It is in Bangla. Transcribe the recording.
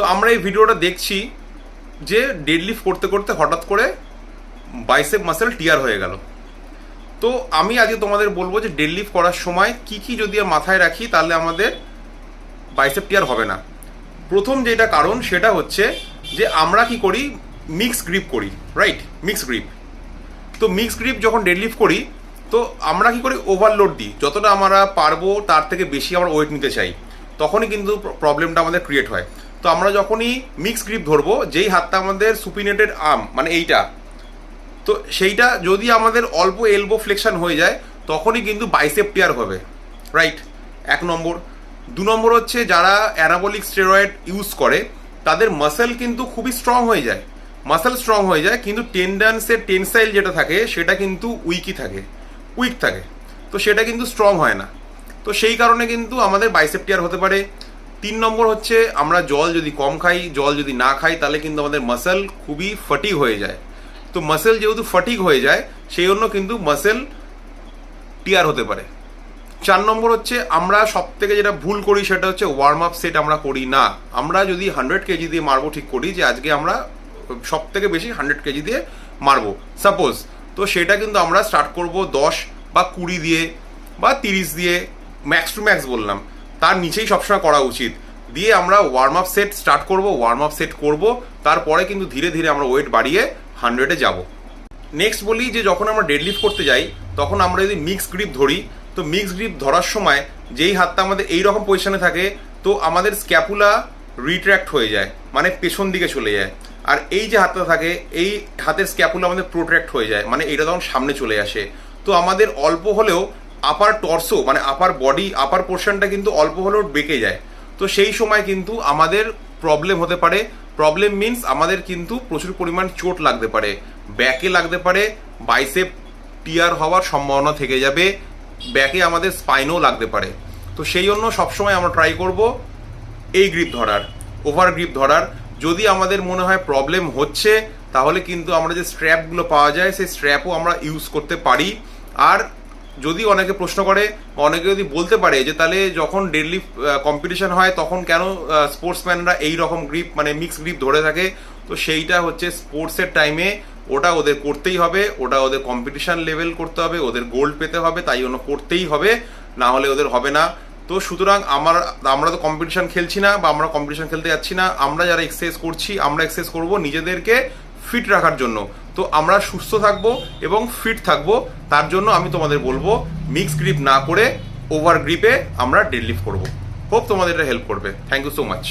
তো আমরা এই ভিডিওটা দেখছি যে ডেডলিফট করতে করতে হঠাৎ করে বাইসেপ মাসেল টিয়ার হয়ে গেল। তো আমি আজকে তোমাদের বলবো যে ডেডলিফট করার সময় কি কি যদি মাথায় রাখি তাহলে আমাদের বাইসেপ টিয়ার হবে না। প্রথম যেটা কারণ সেটা হচ্ছে যে আমরা কি করি, মিক্স গ্রিপ করি, রাইট? Mix grip. তো মিক্স গ্রিপ যখন ডেডলিফট করি তো আমরা কি করি, ওভারলোড দিই, যতটা আমরা পারবো তার থেকে বেশি আমরা ওয়েট নিতে চাই, তখনই কিন্তু প্রবলেমটা আমাদের ক্রিয়েট হয়। তো আমরা যখনই মিক্স গ্রিপ ধরবো, যেই হাতটা আমাদের সুপিনেটেড আর্ম মানে এইটা, তো সেইটা যদি আমাদের অল্প এলবো ফ্লেকশন হয়ে যায় তখনই কিন্তু বাইসেপ টিয়ার হবে, রাইট? 1 নম্বর। 2 নম্বর হচ্ছে যারা অ্যানাবলিক স্টেরয়েড ইউজ করে তাদের মাসেল কিন্তু খুবই স্ট্রং হয়ে যায়, মাসেল স্ট্রং হয়ে যায়, কিন্তু টেন্ডান্সের টেনসাইল যেটা থাকে সেটা কিন্তু উইক থাকে, তো সেটা কিন্তু স্ট্রং হয় না। তো সেই কারণে কিন্তু আমাদের বাইসেপ টিয়ার হতে পারে। 3 নম্বর হচ্ছে আমরা জল যদি কম খাই, জল যদি না খাই, তাহলে কিন্তু আমাদের মাসেল খুবই ফাটিগ হয়ে যায়। তো মাসেল যেহেতু ফাটিগ হয়ে যায় সেই জন্য কিন্তু মাসেল টিয়ার হতে পারে। 4 নম্বর হচ্ছে আমরা সব থেকে যেটা ভুল করি সেটা হচ্ছে ওয়ার্ম আপ সেট আমরা করি না। আমরা যদি 100 কেজি দিয়ে মারবো, ঠিক করি যে আজকে আমরা সব থেকে বেশি 100 কেজি দিয়ে মারবো সাপোজ, তো সেটা কিন্তু আমরা স্টার্ট করব 10 বা 20 দিয়ে বা 30 দিয়ে, ম্যাক্স টু ম্যাক্স বললাম, তার নিচেই সবসময় করা উচিত। দিয়ে আমরা ওয়ার্ম আপ সেট স্টার্ট করব, ওয়ার্ম আপ সেট করব, তারপরে কিন্তু ধীরে ধীরে আমরা ওয়েট বাড়িয়ে 100-এ যাব। নেক্সট বলি যে যখন আমরা ডেডলিফট করতে যাই তখন আমরা যদি মিক্স গ্রিপ ধরি, তো মিক্স গ্রিপ ধরার সময় যেই হাতটা আমাদের এই রকম পজিশনে থাকে তো আমাদের স্ক্যাপুলা রিট্র্যাক্ট হয়ে যায়, মানে পেছন দিকে চলে যায়। আর এই যে হাতটা থাকে এই হাতের স্ক্যাপুলা আমাদের প্রোট্র্যাক্ট হয়ে যায়, মানে এটা তখন সামনে চলে আসে। তো আমাদের অল্প হলেও আপার টর্সো মানে আপার বডি আপার পোর্শনটা কিন্তু অল্প হলেও বেঁকে যায়। তো সেই সময় কিন্তু আমাদের প্রবলেম হতে পারে। প্রবলেম মিনস আমাদের কিন্তু প্রচুর পরিমাণ চোট লাগতে পারে, ব্যাকে লাগতে পারে, বাইসেপ টিয়ার হওয়ার সম্ভাবনা থেকে যাবে, ব্যাকে আমাদের স্পাইনও লাগতে পারে। তো সেই জন্য সবসময় আমরা ট্রাই করব এই গ্রিপ ধরার, ওভার গ্রিপ ধরার। যদি আমাদের মনে হয় প্রবলেম হচ্ছে তাহলে কিন্তু আমরা যে স্ট্র্যাপগুলো পাওয়া যায় সেই স্ট্র্যাপও আমরা ইউজ করতে পারি। আর যদি অনেকে প্রশ্ন করে, অনেকে যদি বলতে পারে যে তাহলে যখন ডেডলিফট কম্পিটিশন হয় তখন কেন স্পোর্টসম্যানরা এই রকম গ্রিপ মানে মিক্স গ্রিপ ধরে থাকে, তো সেইটা হচ্ছে স্পোর্টসের টাইমে ওটা ওদের করতেই হবে, ওটা ওদের কম্পিটিশন লেভেল করতে হবে, ওদের গোল্ড পেতে হবে, তাই জন্য করতেই হবে, না হলে ওদের হবে না। তো সুতরাং আমরা তো কম্পিটিশন খেলছি না বা আমরা কম্পিটিশন খেলতে যাচ্ছি না, আমরা যারা এক্সারসাইজ করছি আমরা এক্সারসাইজ করবো নিজেদেরকে ফিট রাখার জন্য। তো আমরা সুস্থ থাকবো এবং ফিট থাকবো, তার জন্য আমি তোমাদের বলবো মিক্স গ্রিপ না করে ওভার গ্রিপে আমরা ডেডলিফট করবো। হোপ তোমাদের এটা হেল্প করবে। Thank you so much.